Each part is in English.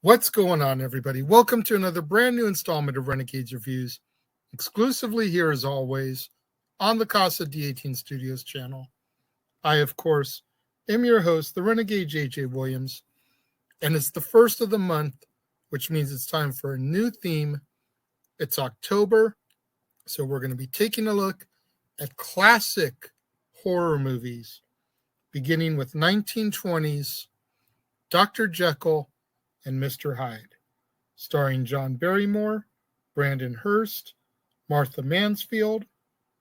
What's going on, everybody? Welcome to another brand new installment of Renegades Reviews, exclusively here as always on the Casa D18 Studios channel. I, of course, am your host, the Renegade JJ Williams, and it's the first of the month, which means it's time for a new theme. It's October, so we're going to be taking a look at classic horror movies beginning with 1920's Dr. Jekyll and Mr. Hyde, starring John Barrymore, Brandon Hurst, Martha Mansfield,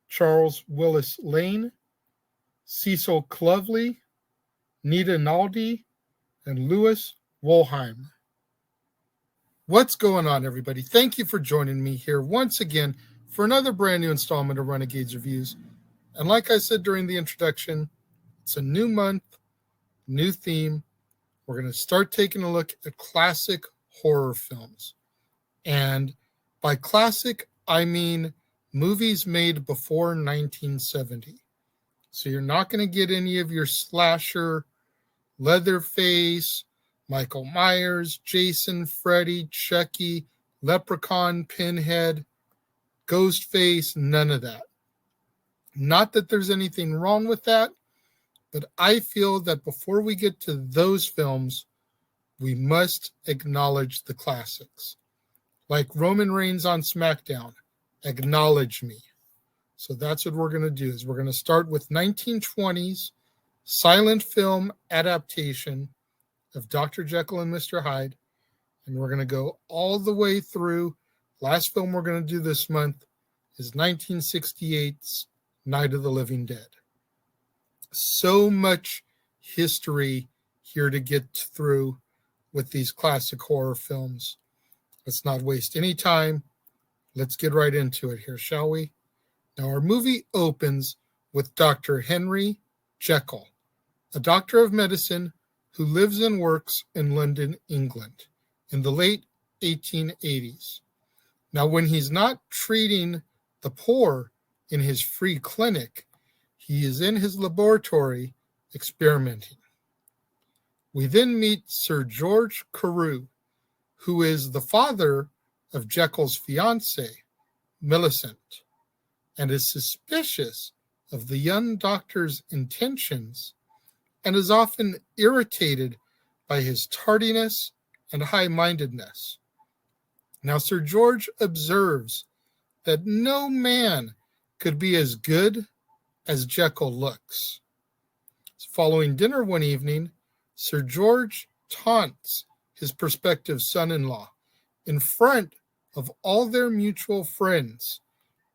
Charles Willis Lane, Cecil Clovely, Nita Naldi, and Louis Wolheim. What's going on, everybody? Thank you for joining me here once again for another brand new installment of Renegades Reviews. And like I said during the introduction, it's a new month, new theme. We're going to start taking a look at classic horror films. And by classic, I mean movies made before 1970. So you're not going to get any of your slasher, Leatherface, Michael Myers, Jason, Freddy, Chucky, Leprechaun, Pinhead, Ghostface, none of that. Not that there's anything wrong with that, but I feel that before we get to those films, we must acknowledge the classics. Like Roman Reigns on SmackDown, acknowledge me. So that's what we're going to do, is we're going to start with 1920s silent film adaptation of Dr. Jekyll and Mr. Hyde, and we're going to go all the way through. Last film we're going to do this month is 1968's Night of the Living Dead. So much history here to get through with these classic horror films. Let's not waste any time. Let's get right into it here, shall we? Now, our movie opens with Dr. Henry Jekyll, a doctor of medicine who lives and works in London, England, in the late 1880s. Now, when he's not treating the poor in his free clinic, he is in his laboratory experimenting. We then meet Sir George Carew, who is the father of Jekyll's fiancée, Millicent, and is suspicious of the young doctor's intentions and is often irritated by his tardiness and high-mindedness. Now, Sir George observes that no man could be as good as Jekyll looks. Following dinner one evening, Sir George taunts his prospective son-in-law in front of all their mutual friends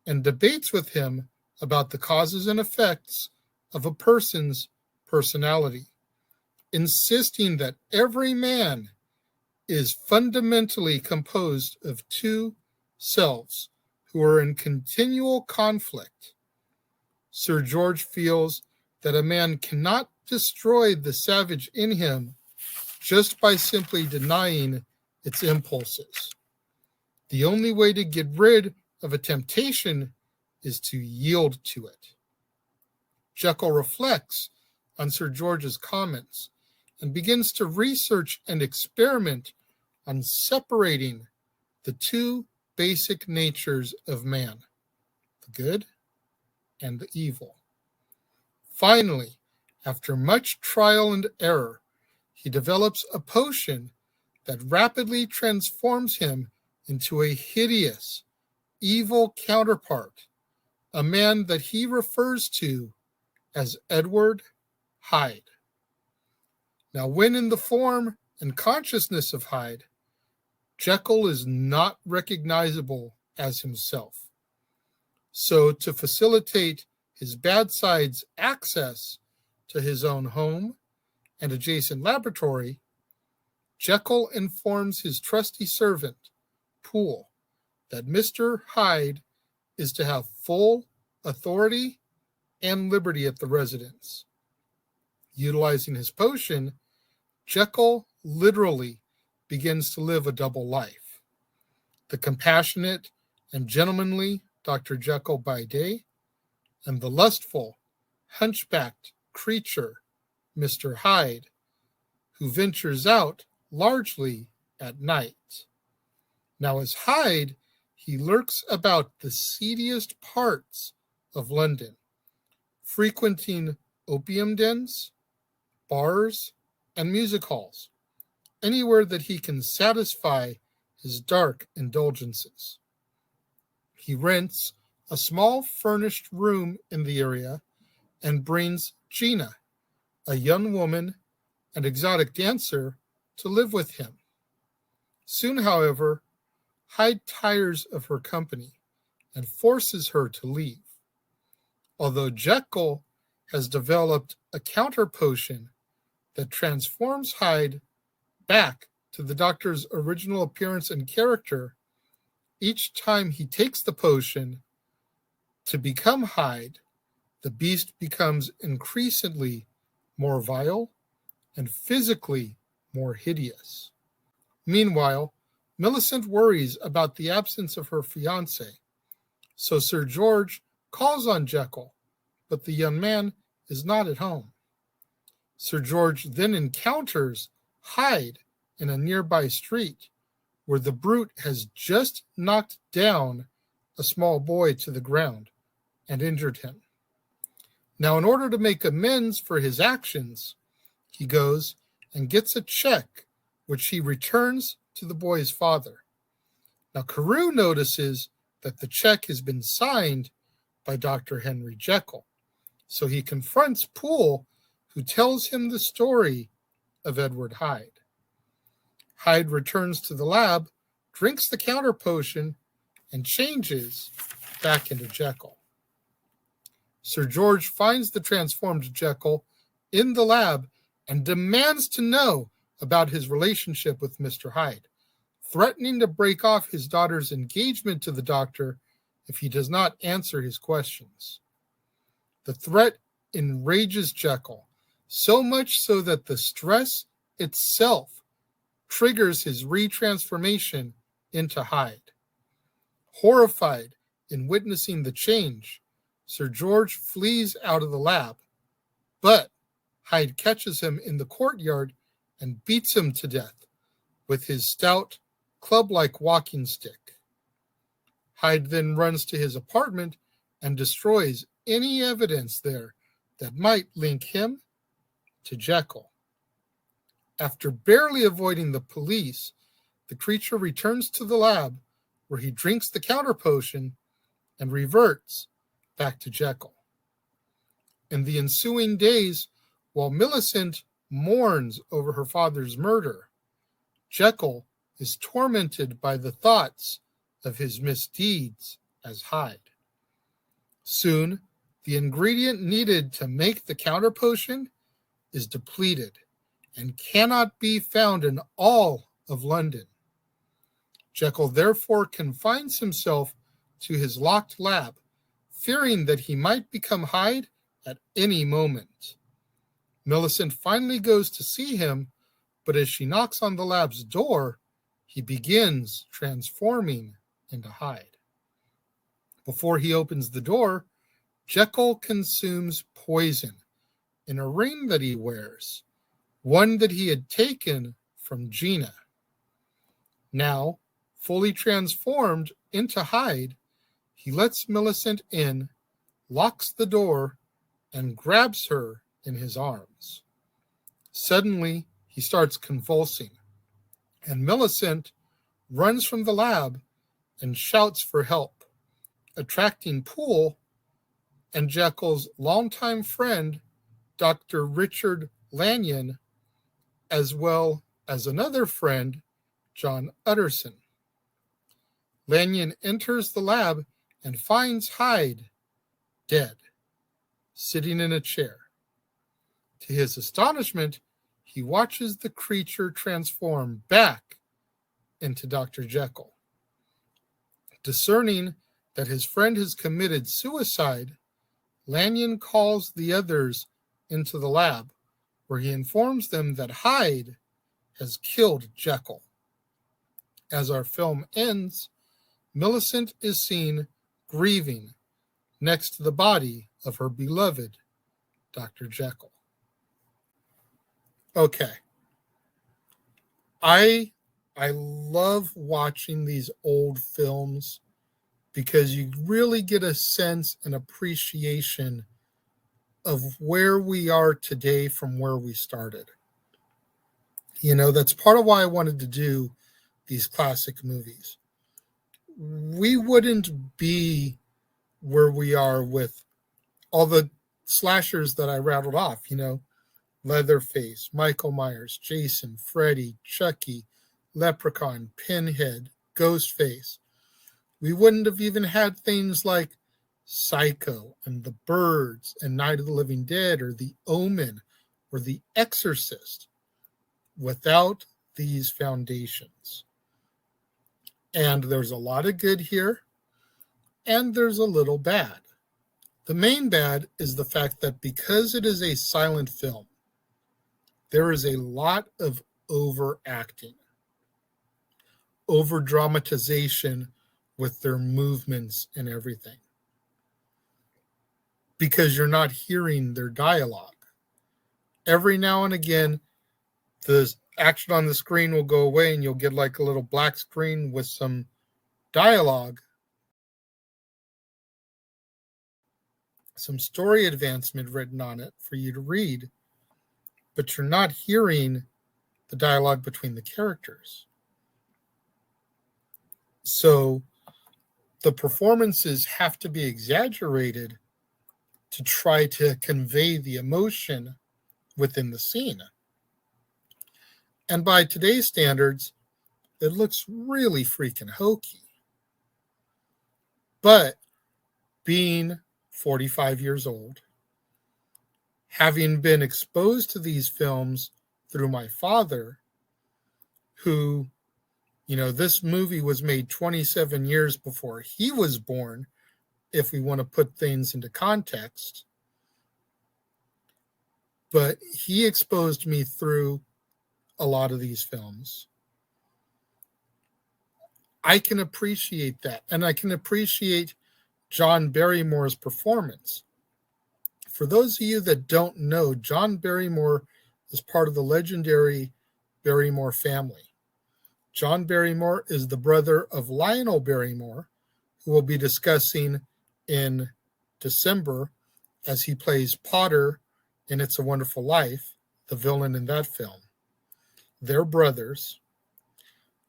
and debates with him about the causes and effects of a person's personality, insisting that every man is fundamentally composed of two selves who are in continual conflict. Sir George feels that a man cannot destroy the savage in him just by simply denying its impulses. The only way to get rid of a temptation is to yield to it. Jekyll reflects on Sir George's comments and begins to research and experiment on separating the two basic natures of man, the good and the evil. Finally, after much trial and error, he develops a potion that rapidly transforms him into a hideous, evil counterpart, a man that he refers to as Edward Hyde. Now, when in the form and consciousness of Hyde, Jekyll is not recognizable as himself. So, to facilitate his bad side's access to his own home and adjacent laboratory, Jekyll informs his trusty servant, Poole, that Mr. Hyde is to have full authority and liberty at the residence. Utilizing his potion, Jekyll literally begins to live a double life. The compassionate and gentlemanly Dr. Jekyll by day, and the lustful, hunchbacked creature, Mr. Hyde, who ventures out largely at night. Now, as Hyde, he lurks about the seediest parts of London, frequenting opium dens, bars, and music halls, anywhere that he can satisfy his dark indulgences. He rents a small furnished room in the area and brings Gina, a young woman, and exotic dancer to live with him. Soon, however, Hyde tires of her company and forces her to leave. Although Jekyll has developed a counter potion that transforms Hyde back to the Doctor's original appearance and character, each time he takes the potion to become Hyde, the beast becomes increasingly more vile and physically more hideous. Meanwhile, Millicent worries about the absence of her fiancé, so Sir George calls on Jekyll, but the young man is not at home. Sir George then encounters Hyde in a nearby street, where the brute has just knocked down a small boy to the ground and injured him. Now, in order to make amends for his actions, he goes and gets a check, which he returns to the boy's father. Now, Carew notices that the check has been signed by Dr. Henry Jekyll, so he confronts Poole, who tells him the story of Edward Hyde. Hyde returns to the lab, drinks the counter potion, and changes back into Jekyll. Sir George finds the transformed Jekyll in the lab and demands to know about his relationship with Mr. Hyde, threatening to break off his daughter's engagement to the Doctor if he does not answer his questions. The threat enrages Jekyll, so much so that the stress itself triggers his retransformation into Hyde. Horrified in witnessing the change, Sir George flees out of the lab, but Hyde catches him in the courtyard and beats him to death with his stout, club-like walking stick. Hyde then runs to his apartment and destroys any evidence there that might link him to Jekyll. After barely avoiding the police, the creature returns to the lab, where he drinks the counter potion and reverts back to Jekyll. In the ensuing days, while Millicent mourns over her father's murder, Jekyll is tormented by the thoughts of his misdeeds as Hyde. Soon, the ingredient needed to make the counter potion is depleted and cannot be found in all of London. Jekyll therefore confines himself to his locked lab, fearing that he might become Hyde at any moment. Millicent finally goes to see him, but as she knocks on the lab's door, he begins transforming into Hyde. Before he opens the door, Jekyll consumes poison in a ring that he wears, one that he had taken from Gina. Now, fully transformed into Hyde, he lets Millicent in, locks the door, and grabs her in his arms. Suddenly, he starts convulsing, and Millicent runs from the lab and shouts for help, attracting Poole and Jekyll's longtime friend, Dr. Richard Lanyon, as well as another friend, John Utterson. Lanyon enters the lab and finds Hyde dead, sitting in a chair. To his astonishment, he watches the creature transform back into Dr. Jekyll. Discerning that his friend has committed suicide, Lanyon calls the others into the lab, where he informs them that Hyde has killed Jekyll. As our film ends, Millicent is seen grieving next to the body of her beloved Dr. Jekyll. Okay. I love watching these old films because you really get a sense and appreciation of where we are today from where we started. You know, that's part of why I wanted to do these classic movies. We wouldn't be where we are with all the slashers that I rattled off, you know. Leatherface, Michael Myers, Jason, Freddy, Chucky, Leprechaun, Pinhead, Ghostface. We wouldn't have even had things like Psycho and The Birds and Night of the Living Dead or The Omen or The Exorcist without these foundations. And there's a lot of good here, and there's a little bad. The main bad is the fact that because it is a silent film, there is a lot of overacting, over dramatization with their movements and everything, because you're not hearing their dialogue. Every now and again, the action on the screen will go away and you'll get like a little black screen with some dialogue, some story advancement written on it for you to read, but you're not hearing the dialogue between the characters. So the performances have to be exaggerated to try to convey the emotion within the scene. And by today's standards, it looks really freaking hokey. But being 45 years old, having been exposed to these films through my father, who, this movie was made 27 years before he was born, if we want to put things into context. But he exposed me through a lot of these films. I can appreciate that. And I can appreciate John Barrymore's performance. For those of you that don't know, John Barrymore is part of the legendary Barrymore family. John Barrymore is the brother of Lionel Barrymore, who we'll be discussing in December as he plays Potter in It's a Wonderful Life, the villain in that film. They're brothers.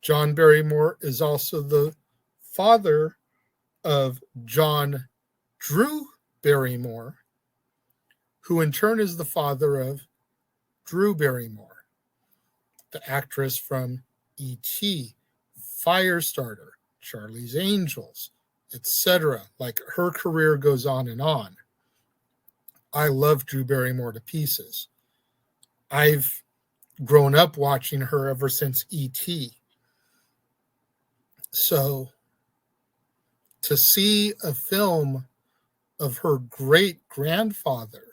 John Barrymore is also the father of John Drew Barrymore, who in turn is the father of Drew Barrymore, the actress from E.T., Firestarter, Charlie's Angels, etc. Like, her career goes on and on. I love Drew Barrymore to pieces. I've grown up watching her ever since E.T. So to see a film of her great-grandfather,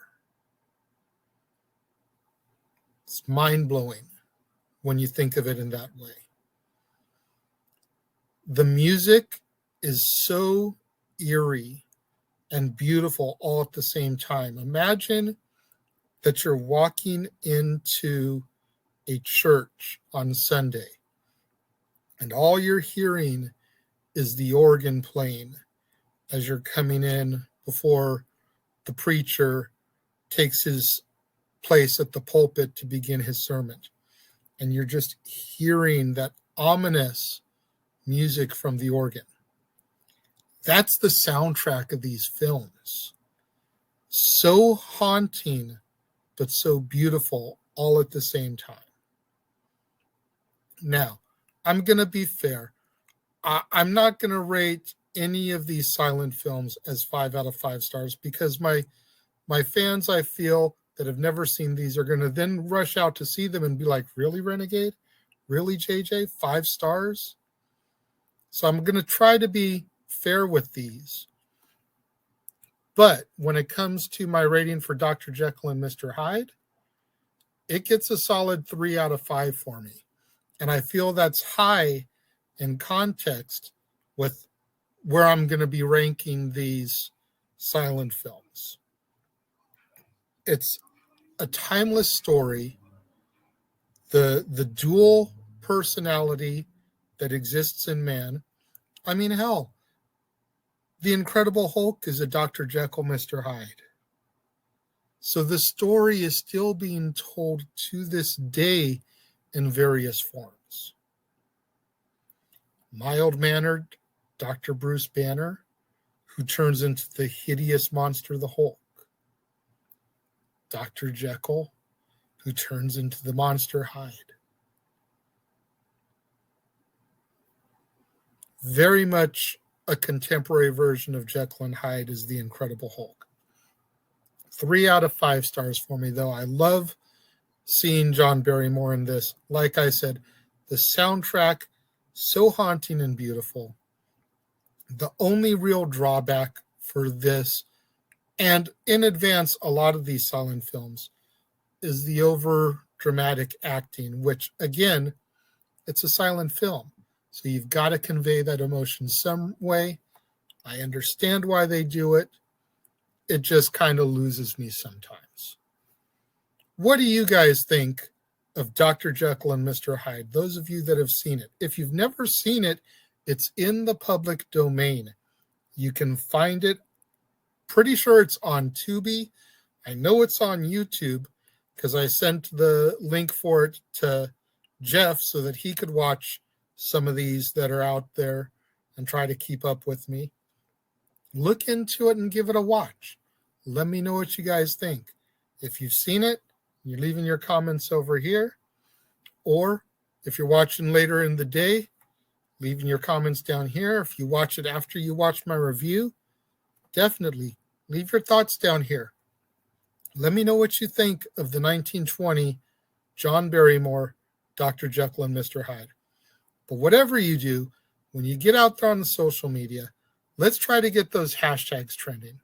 it's mind-blowing when you think of it in that way. The music is so eerie and beautiful all at the same time. Imagine that you're walking into a church on Sunday and all you're hearing is the organ playing as you're coming in before the preacher takes his place at the pulpit to begin his sermon. And you're just hearing that ominous music from the organ. That's the soundtrack of these films. So haunting, but so beautiful all at the same time. Now, I'm going to be fair. I'm not going to rate any of these silent films as 5 out of 5 stars because my fans, I feel, that have never seen these are going to then rush out to see them and be like, really, Renegade? Really, JJ? 5 stars? So I'm going to try to be fair with these. But when it comes to my rating for Dr. Jekyll and Mr. Hyde, it gets a solid 3 out of 5 for me. And I feel that's high in context with where I'm going to be ranking these silent films. It's a timeless story. The dual personality that exists in man. I mean, hell, the Incredible Hulk is a Dr. Jekyll, Mr. Hyde. So the story is still being told to this day in various forms. Mild-mannered Dr. Bruce Banner, who turns into the hideous monster, the Hulk. Dr. Jekyll, who turns into the monster Hyde. Very much a contemporary version of Jekyll and Hyde is the Incredible Hulk. 3 out of 5 stars for me, though. I love seeing John Barrymore in this. Like I said, the soundtrack, so haunting and beautiful. The only real drawback for this, and in advance, a lot of these silent films, is the over dramatic acting, which, again, it's a silent film. So you've got to convey that emotion some way. I understand why they do it. It just kind of loses me sometimes. What do you guys think of Dr. Jekyll and Mr. Hyde? Those of you that have seen it. If you've never seen it, it's in the public domain. You can find it. Pretty sure it's on Tubi. I know it's on YouTube because I sent the link for it to Jeff so that he could watch some of these that are out there and try to keep up with me. Look into it and give it a watch. Let me know what you guys think. If you've seen it, you're leaving your comments over here. Or if you're watching later in the day, leaving your comments down here. If you watch it after you watch my review, definitely leave your thoughts down here. Let me know what you think of the 1920 John Barrymore, Dr. Jekyll and Mr. Hyde. But whatever you do, when you get out there on the social media, let's try to get those hashtags trending.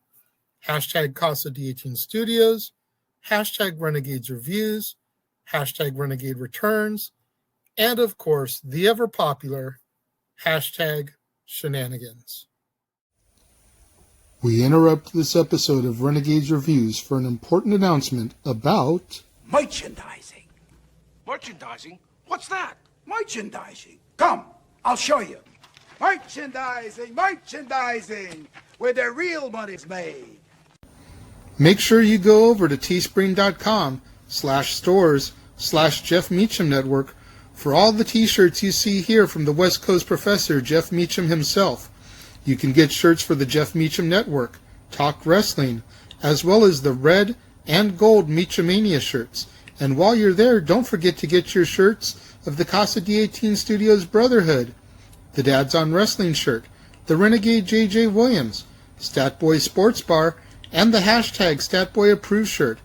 Hashtag Casa D18 Studios, hashtag Renegades Reviews, hashtag Renegade Returns, and of course, the ever popular hashtag Shenanigans. We interrupt this episode of Renegades Reviews for an important announcement about merchandising. Merchandising? What's that? Merchandising. Come, I'll show you. Merchandising, where the real money's made. Make sure you go over to teespring.com/stores/Jeff Meacham Network for all the t-shirts you see here from the West Coast professor, Jeff Meacham himself. You can get shirts for the Jeff Meacham Network, Talk Wrestling, as well as the red and gold Meachamania shirts. And while you're there, don't forget to get your shirts of the Casa D18 Studios Brotherhood, the Dads on Wrestling shirt, the Renegade J.J. Williams, Statboy Sports Bar, and the hashtag Statboy Approved shirt.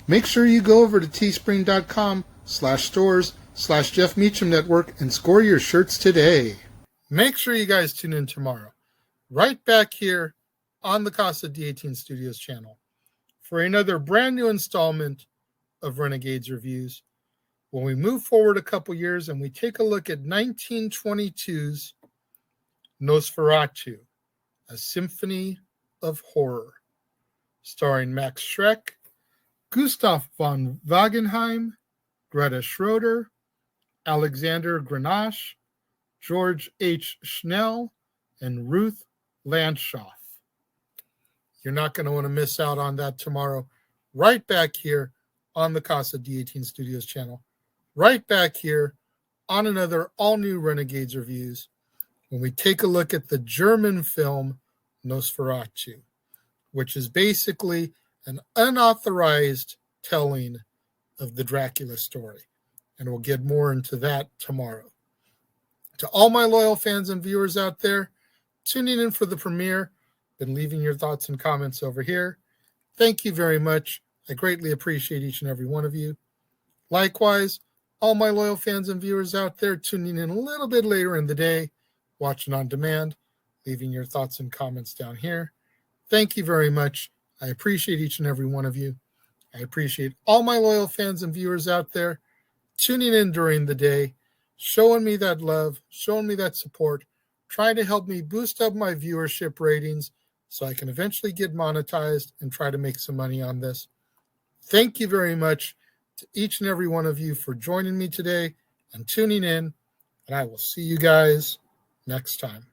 Make sure you go over to teespring.com/stores/Jeff Meacham Network and score your shirts today. Make sure you guys tune in tomorrow, right back here on the Casa D18 Studios channel, for another brand new installment of Renegades Reviews, when we move forward a couple years and we take a look at 1922's Nosferatu, a symphony of horror, starring Max Schreck, Gustav von Wagenheim, Greta Schroeder, Alexander Grenache, George H. Schnell, and Ruth Landshoff. You're not going to want to miss out on that tomorrow, right back here on the Casa D18 Studios channel, right back here on another all-new Renegades Reviews, when we take a look at the German film Nosferatu, which is basically an unauthorized telling of the Dracula story. And we'll get more into that tomorrow. To all my loyal fans and viewers out there, tuning in for the premiere, been leaving your thoughts and comments over here. Thank you very much. I greatly appreciate each and every one of you. Likewise, all my loyal fans and viewers out there tuning in a little bit later in the day, watching on demand, leaving your thoughts and comments down here. Thank you very much. I appreciate each and every one of you. I appreciate all my loyal fans and viewers out there tuning in during the day, showing me that love, showing me that support, trying to help me boost up my viewership ratings so I can eventually get monetized and try to make some money on this. Thank you very much to each and every one of you for joining me today and tuning in, and I will see you guys next time.